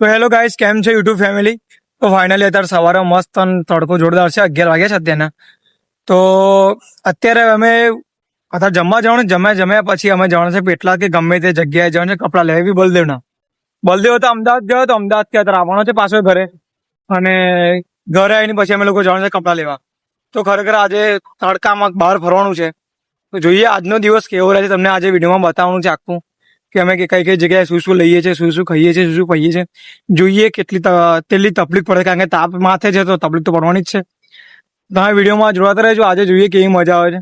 તો hello guys, કેમ છે યુટ્યુબ ફેમિલી? તો ફાઇનલી અત્યારે સવારે મસ્ત અને તડકો જોરદાર છે. 11 વાગ્યા છે અત્યારના. તો અત્યારે અમે અત્યારે જમવા જવાનું, જમ્યા પછી અમે જવાનું છે પેટલા કે ગમે તે જગ્યાએ જવાનું છે કપડાં લેવા બી બલદેવના. બલદેવ તો અમદાવાદ ગયો તો અમદાવાદથી અત્યારે આવવાનો છે પાછો ઘરે, અને ઘરે આવીને પછી અમે લોકો જવાનું છે કપડાં લેવા. તો ખરેખર આજે તડકામાં બહાર ફરવાનું છે. તો જોઈએ આજનો દિવસ કેવો રહે છે, તમને આજે વિડીયોમાં બતાવવાનું છે આખું, કે અમે કઈ કઈ જગ્યાએ શું શું લઈએ છીએ, શું શું ખાઈએ છીએ, શું શું પીએ છીએ. જોઈએ કેટલી તકલીફ પડે, કારણ કે તાપ માથે છે તો તકલીફ તો પડવાની જ છે. તમે વિડીયોમાં જોડાતા રહેજો, આજે જોઈએ કેવી મજા આવે છે.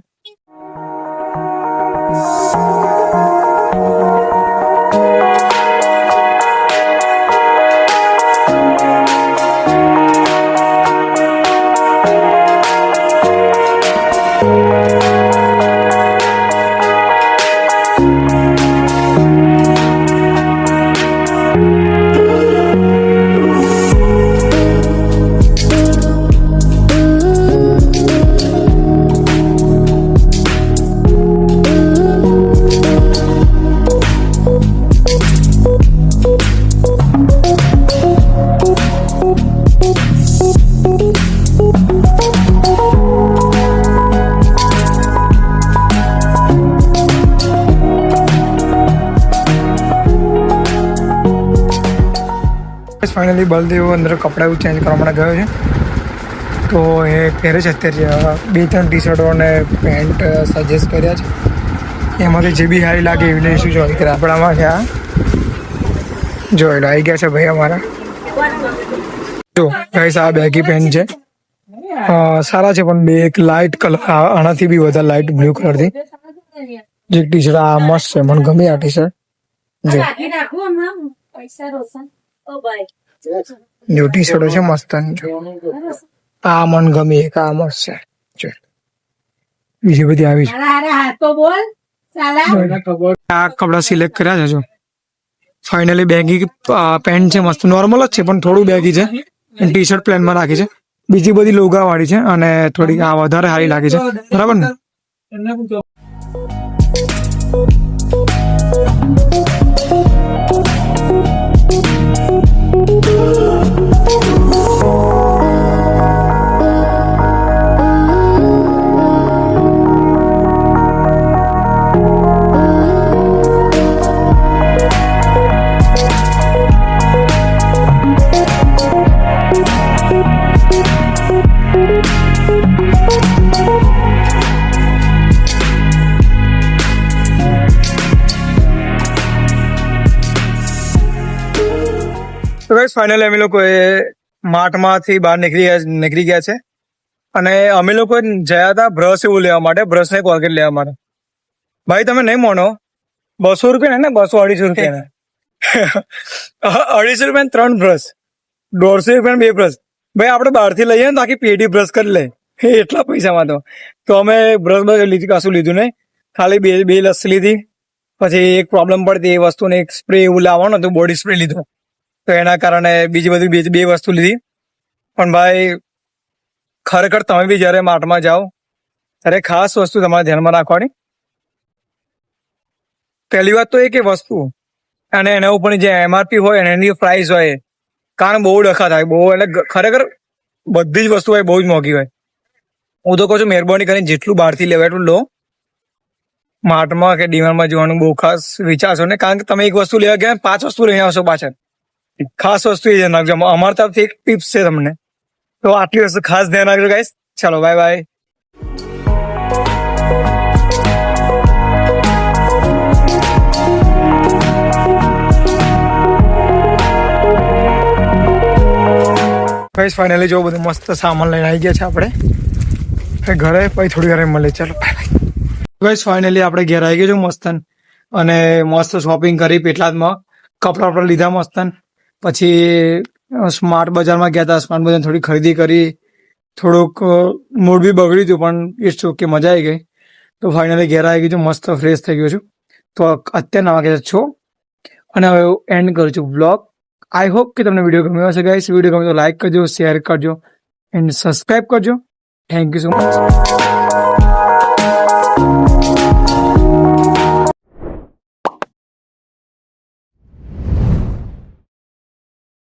ફાઇનલી બલદેવ અંદર કપડાં એવું ચેન્જ કરવા માટે ગયો છે. તો એ પહેરે છે અત્યારે 2-3 ટી શર્ટો અને પેન્ટ સજેસ્ટ કર્યા છે. એમાંથી જે બી સારી લાગે એવી લઈશું. જો આપણામાં ગયા જોયેલો આવી ગયા છે ભાઈ અમારા. જો ગાઈસ, આ બેગી પેન્ટ છે, સારા છે, પણ બે એક લાઇટ કલર, આનાથી બી વધારે લાઇટ બ્લુ કલરથી જે ટી શર્ટ આ મસ્ત છે, મને ગમી આ ટી શર્ટ. જો ટી શર્ટો છે મસ્ત, જો આ મન ગમી, એક આ મસ્ત છે. બીજી બધી આવી છે. આ કપડા સિલેક્ટ કર્યા છે. જો ફાઇનલી બેગી પેન્ટ છે મસ્ત, નોર્મલ જ છે પણ થોડું બેગી છે. ટી શર્ટ પ્લેનમાં રાખી છે, બીજી બધી લોગા વાળી છે અને થોડી આ વધારે સારી લાગે છે. બરાબર ને? તો ગાઈસ, ફાઇનલી અમે લોકો માર્ટમાંથી બહાર નીકળી ગયા છે, અને અમે લોકો ગયા હતા બ્રશ એવું લેવા માટે, બ્રશ ને કોલગેટ લેવા માટે. ભાઈ તમે નહીં માનો, 200 રૂપિયા ને 200-250 રૂપિયા 250 રૂપિયા 3 બ્રશ, 150 રૂપિયા 2 બ્રશ. ભાઈ આપણે બહારથી લઈએ ને તો આખી પેટી બ્રશ કરી લે એટલા પૈસામાં. તો અમે બ્રશ કશું લીધું નહીં, ખાલી બે લસ્સી લીધી. પછી એક પ્રોબ્લેમ પડતી, એ વસ્તુને એક સ્પ્રે એવું લાવવાનું હતું, બોડી સ્પ્રે લીધો, તો એના કારણે બીજી બધી બે વસ્તુ લીધી. પણ ભાઈ ખરેખર તમે બી જ્યારે માર્ટમાં જાઓ ત્યારે ખાસ વસ્તુ તમારે ધ્યાનમાં રાખવાની. પહેલી વાત તો એ કે વસ્તુ અને એના ઉપરની જે MRP હોય એની પ્રાઇસ હોય, કારણ બહુ ડખા થાય, બહુ એટલે ખરેખર બધી જ વસ્તુ હોય બહુ જ મોંઘી હોય. હું તો કહું છું મહેરબાની કરીને જેટલું બહારથી લેવાય એટલું લો. માર્ટમાં કે ડીમાર્ટમાં જવાનું બહુ ખાસ વિચારશો ને, કારણ કે તમે એક વસ્તુ લેવા ગયા 5 વસ્તુ લઈને આવશો પાછળ. ખાસ વસ્તુ એ ધ્યાન રાખજો, અમારા તરફથી એક ટિપ્સ છે તમને. તો આટલી વસ્તુ ખાસ ધ્યાન રાખજો ગાઈસ. ચાલો બાય બાય. ગાઈસ ફાઇનલી જો બધું મસ્ત સામાન લઈને આવી ગયા છે આપણે ઘરે, પછી થોડી વાર મળે. ચાલો બાય બાય. ગાઈસ ફાઇનલી આપણે ઘેર આવી ગયા છું મસ્તન, અને મસ્ત શોપિંગ કરી પેટલાદમાં, કપડા લીધા મસ્તન. પછી સ્માર્ટ બજારમાં ગયા હતા, સ્માર્ટ બજાર થોડી ખરીદી કરી, થોડુંક મૂડ બી બગડ્યું હતું પણ ઇટ્સ ઓકે, મજા આવી ગઈ. તો ફાઇનલી ઘેર આવી ગયું છું, મસ્ત ફ્રેશ થઈ ગયો છું. તો અત્યારના વાગે છો, અને હવે એન્ડ કરું છું બ્લોગ. આઈ હોપ કે તમને વિડીયો ગમ્યો હશે ગાઈસ. વિડીયો ગમે તો લાઈક કરજો, શેર કરજો એન્ડ સબસ્ક્રાઈબ કરજો. Thank you so much.